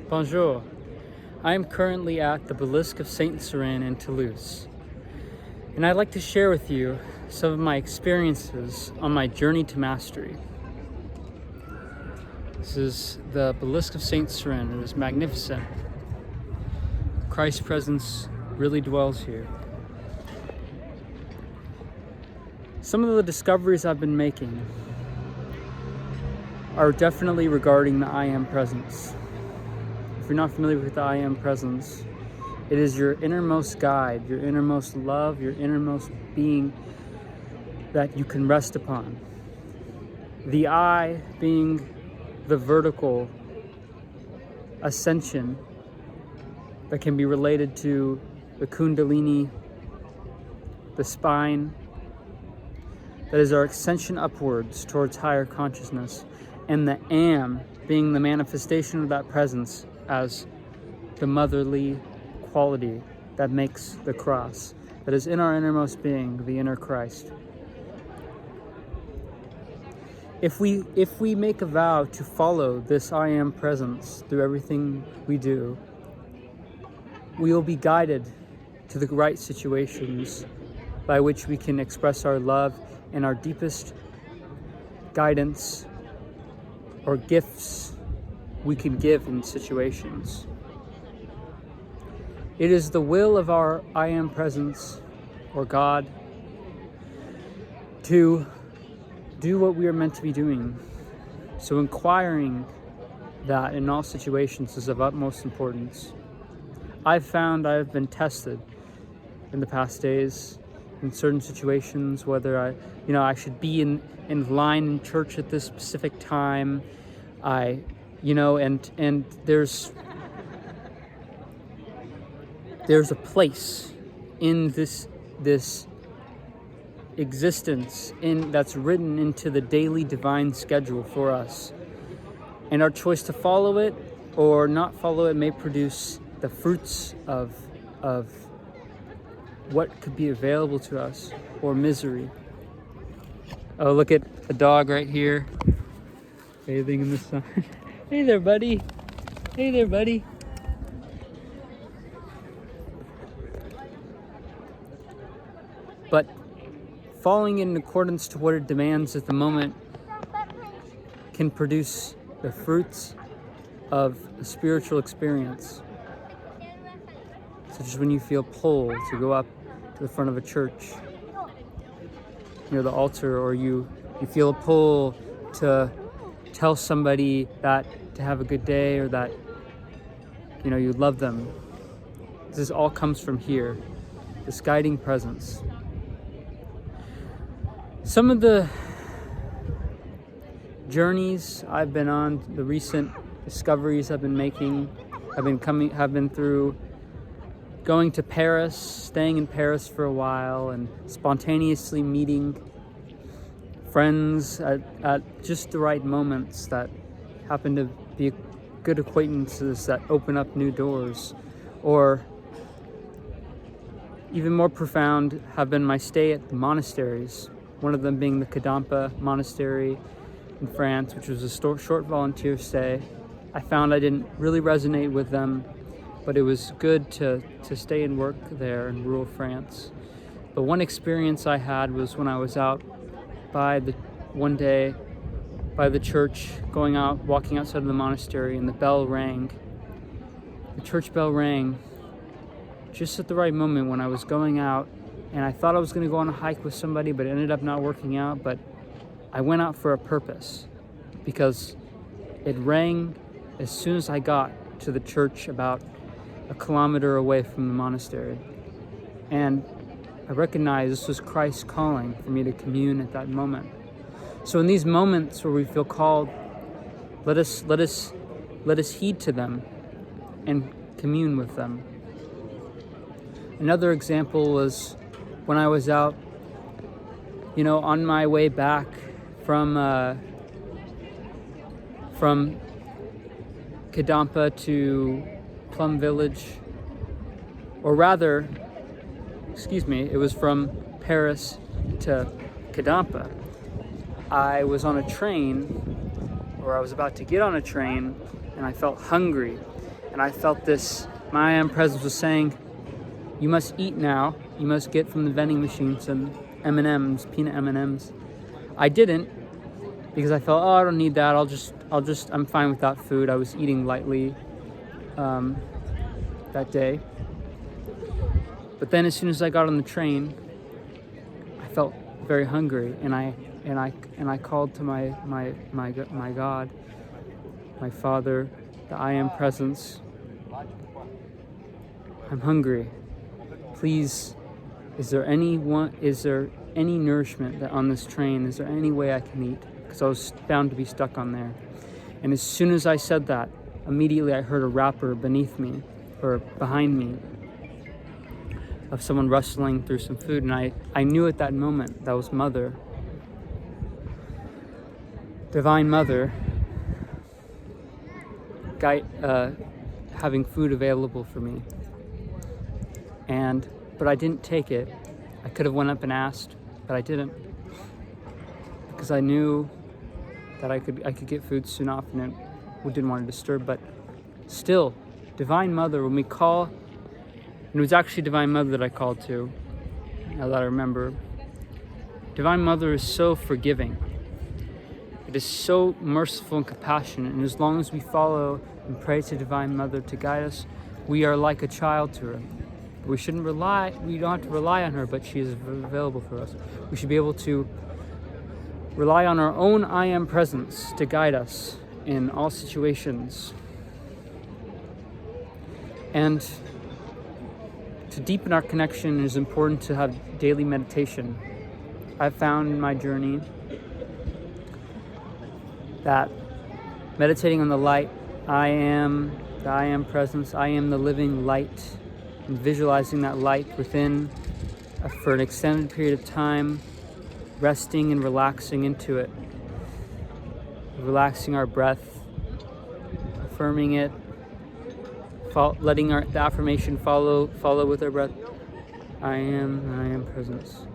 Bonjour. I am currently at the Basilique of Saint Cyran in Toulouse, and I'd like to share with you some of my experiences on my journey to mastery. This is the Basilique of Saint Cyran. It is magnificent. Christ's presence really dwells here. Some of the discoveries I've been making are definitely regarding the I Am presence. If you're not familiar with the I Am presence, it is your innermost guide, your innermost love, your innermost being that you can rest upon. The I being the vertical ascension that can be related to the Kundalini, the spine, that is our ascension upwards towards higher consciousness, and the Am being the manifestation of that presence as the motherly quality that makes the cross, that is in our innermost being, the inner Christ. If we make a vow to follow this I Am presence through everything we do, we will be guided to the right situations by which we can express our love and our deepest guidance or gifts we can give in situations. It is the will of our I Am presence, or God, to do what we are meant to be doing. So inquiring that in all situations is of utmost importance. I've found I have been tested in the past days in certain situations, whether I should be in line in church at this specific time. And there's a place in this existence that's written into the daily divine schedule for us. And our choice to follow it or not follow it may produce the fruits of what could be available to us, or misery. Oh, look at a dog right here, bathing in the sun. Hey there, buddy. Hey there, buddy. But following in accordance to what it demands at the moment can produce the fruits of a spiritual experience, such as when you feel pulled to go up to the front of a church near the altar, or you feel a pull to tell somebody that to have a good day, or that you love them. This all comes from here, this guiding presence. Some of the journeys I've been on, the recent discoveries I've been making, have been through going to Paris, staying in Paris for a while, and spontaneously meeting friends at just the right moments that happen to be good acquaintances that open up new doors. Or even more profound have been my stay at the monasteries, one of them being the Kadampa Monastery in France, which was a short volunteer stay. I found I didn't really resonate with them, but it was good to stay and work there in rural France. But one experience I had was when I was out one day by the church, walking outside of the monastery, and the bell rang. The church bell rang just at the right moment when I was going out, and I thought I was going to go on a hike with somebody, but it ended up not working out. But I went out for a purpose, because it rang as soon as I got to the church about a kilometer away from the monastery. And I recognized this was Christ calling for me to commune at that moment. So in these moments where we feel called, let us heed to them and commune with them. Another example was when I was out, on my way back from Kadampa to Plum Village, or rather, it was from Paris to Kadampa. I was on a train, or I was about to get on a train, and I felt hungry. And I felt this, my I am presence was saying, you must eat now. You must get from the vending machine some M&Ms, peanut M&Ms. I didn't, because I felt, I don't need that. I'm fine without food. I was eating lightly that day. But then as soon as I got on the train, I felt very hungry, and I called to my God, my Father, the I am presence. I'm hungry. Please, is there any nourishment that on this train? Is there any way I can eat? Because I was bound to be stuck on there. And as soon as I said that, immediately I heard a wrapper beneath me, or behind me, of someone rustling through some food. And I knew at that moment that was Mother, Divine Mother, having food available for me. But I didn't take it. I could have went up and asked, but I didn't, because I knew that I could get food soon enough, and we didn't want to disturb. But still, Divine Mother, when we call, and it was actually Divine Mother that I called to, now that I remember. Divine Mother is so forgiving. It is so merciful and compassionate, and as long as we follow and pray to Divine Mother to guide us, we are like a child to her. We don't have to rely on her, but she is available for us. We should be able to rely on our own I am presence to guide us in all situations. And to deepen our connection, it is important to have daily meditation. I've found in my journey that meditating on the light, the I am presence, I am the living light, and visualizing that light within for an extended period of time, resting and relaxing into it, relaxing our breath, affirming it, letting the affirmation follow with our breath. I am presence,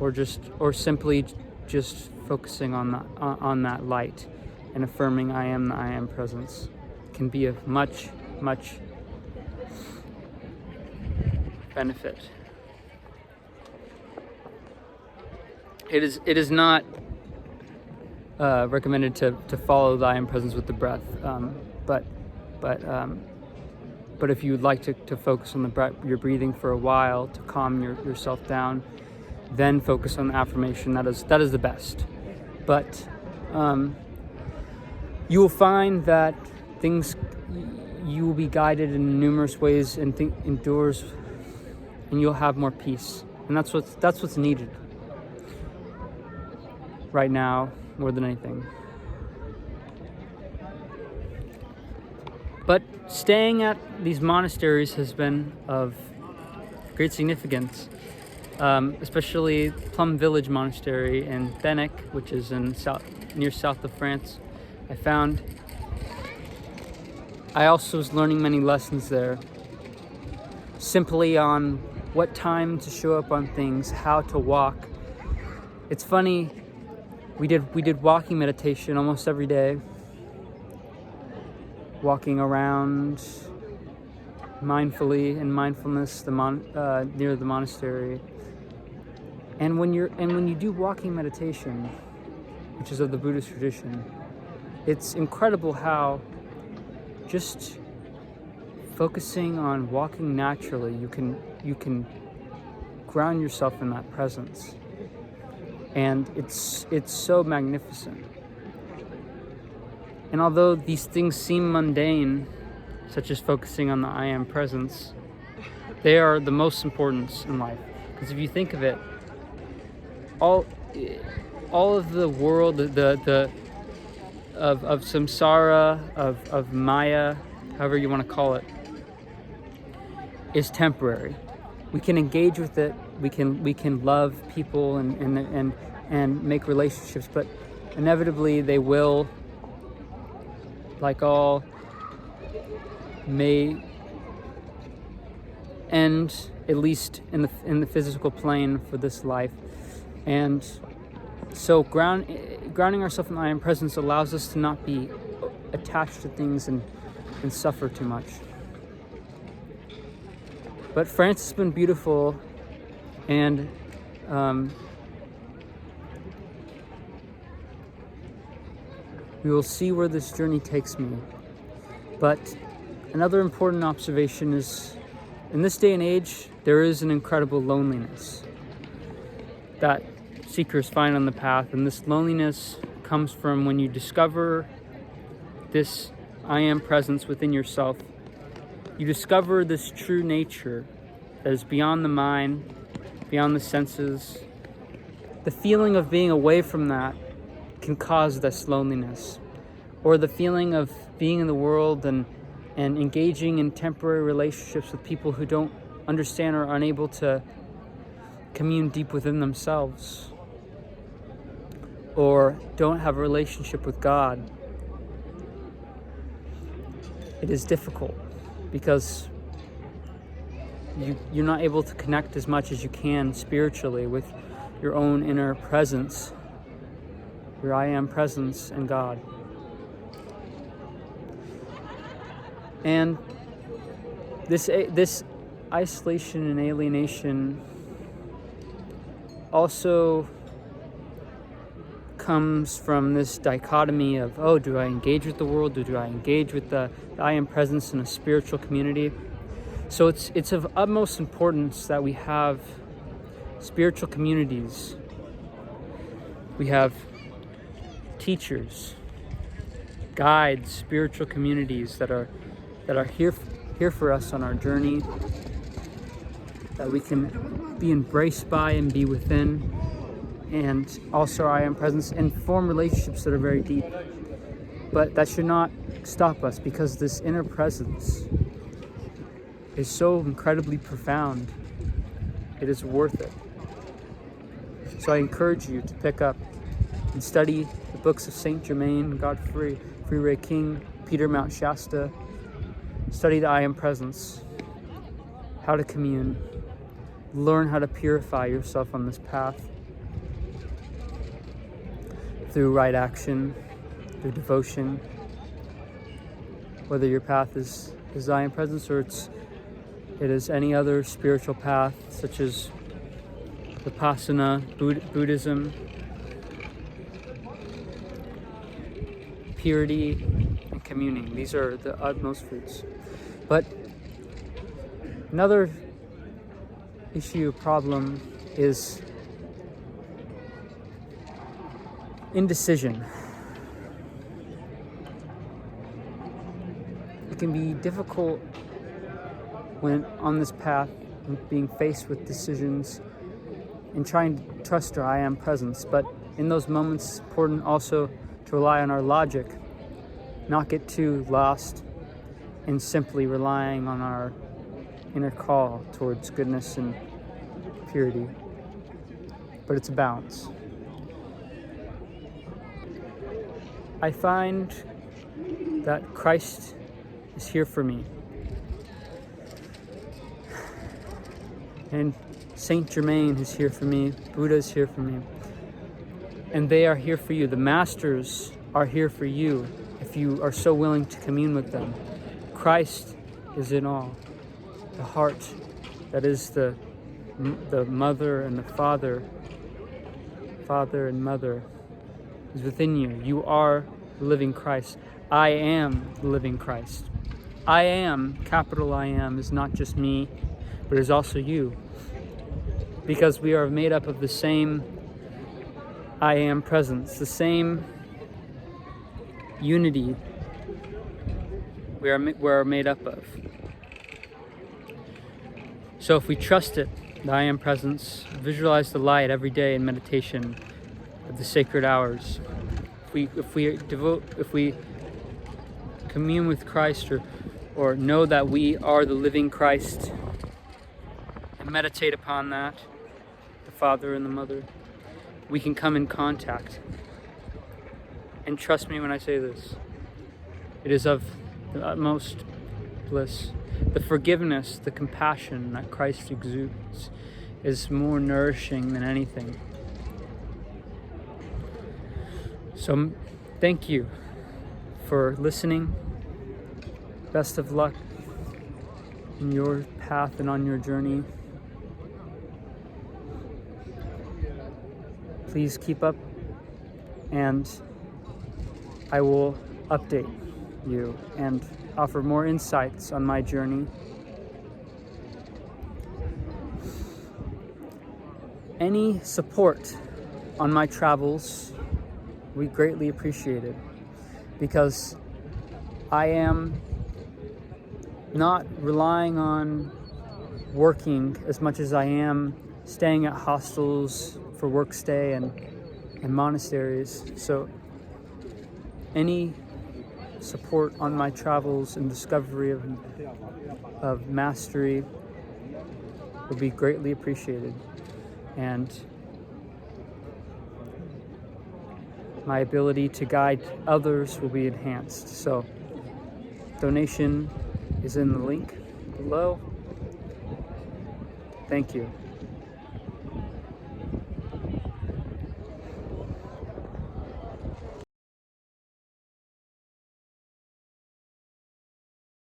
or simply just focusing on that light and affirming I am presence can be of much benefit. It is not recommended to follow the I am presence with the breath, but if you would like to focus on your breathing for a while to calm yourself down, then focus on the affirmation. That is the best. But you will find that you will be guided in numerous ways and indoors, and you'll have more peace. And that's what's needed right now more than anything. But staying at these monasteries has been of great significance, especially Plum Village Monastery in Benec, which is near south of France. I also was learning many lessons there, simply on what time to show up on things, how to walk. It's funny, we did walking meditation almost every day, walking around mindfully and mindfulness near the monastery. And when you do walking meditation, which is of the Buddhist tradition, it's incredible how just focusing on walking naturally, you can ground yourself in that presence. And it's so magnificent. And although these things seem mundane, such as focusing on the I am presence, they are the most important in life. Because if you think of it, all of the world, of samsara, of Maya, however you want to call it, is temporary. We can engage with it. We can love people and make relationships, but inevitably they will, like all, may end, at least in the physical plane for this life. And so grounding ourselves in I am presence allows us to not be attached to things and and suffer too much. But France has been beautiful, and we will see where this journey takes me. But another important observation is, in this day and age, there is an incredible loneliness that seekers find on the path, and this loneliness comes from when you discover this I am presence within yourself. You discover this true nature that is beyond the mind, beyond the senses. The feeling of being away from that can cause this loneliness, or the feeling of being in the world and engaging in temporary relationships with people who don't understand or are unable to commune deep within themselves, or don't have a relationship with God. It is difficult because you're not able to connect as much as you can spiritually with your own inner presence, your I am presence and God. And this isolation and alienation also comes from this dichotomy of, oh, do I engage with the world, or do I engage with the I am presence in a spiritual community? So it's of utmost importance that we have spiritual communities. We have teachers, guides, spiritual communities that are here for us on our journey, that we can be embraced by and be within, and also I am presence, and form relationships that are very deep. But that should not stop us, because this inner presence is so incredibly profound. It is worth it. So I encourage you to pick up and study the books of Saint Germain, Godfrey, Free King, Peter Mount Shasta. Study the I am presence, how to commune, learn how to purify yourself on this path through right action, through devotion. Whether your path is I am presence, or it is any other spiritual path, such as Vipassana, Buddhism, purity, and communing. These are the utmost fruits. But another issue, problem, is indecision. It can be difficult when on this path, being faced with decisions and trying to trust our I am presence. But in those moments, it's important also to rely on our logic, not get too lost in simply relying on our inner call towards goodness and purity. But it's a balance. I find that Christ is here for me, and Saint Germain is here for me, Buddha is here for me, and they are here for you. The masters are here for you if you are so willing to commune with them. Christ is in all. The heart that is the mother and the father and mother is within you. You are the living Christ. I am the living Christ. I am, capital I am, is not just me, but is also you. Because we are made up of the same I am presence, the same unity we are made up of. So if we trust it, the I am presence, visualize the light every day in meditation at the sacred hours. If we commune with Christ, or know that we are the living Christ, and meditate upon that, the Father and the Mother, we can come in contact. And trust me when I say this, it is of the utmost bliss. The forgiveness, the compassion that Christ exudes is more nourishing than anything. So thank you for listening. best of luck in your path and on your journey. Please keep up, and I will update you and offer more insights on my journey. Any support on my travels, we greatly appreciate it, because I am not relying on working as much as I am staying at hostels for work stay and monasteries. So any support on my travels and discovery of mastery would be greatly appreciated, and my ability to guide others will be enhanced. So donation is in the link below. Thank you.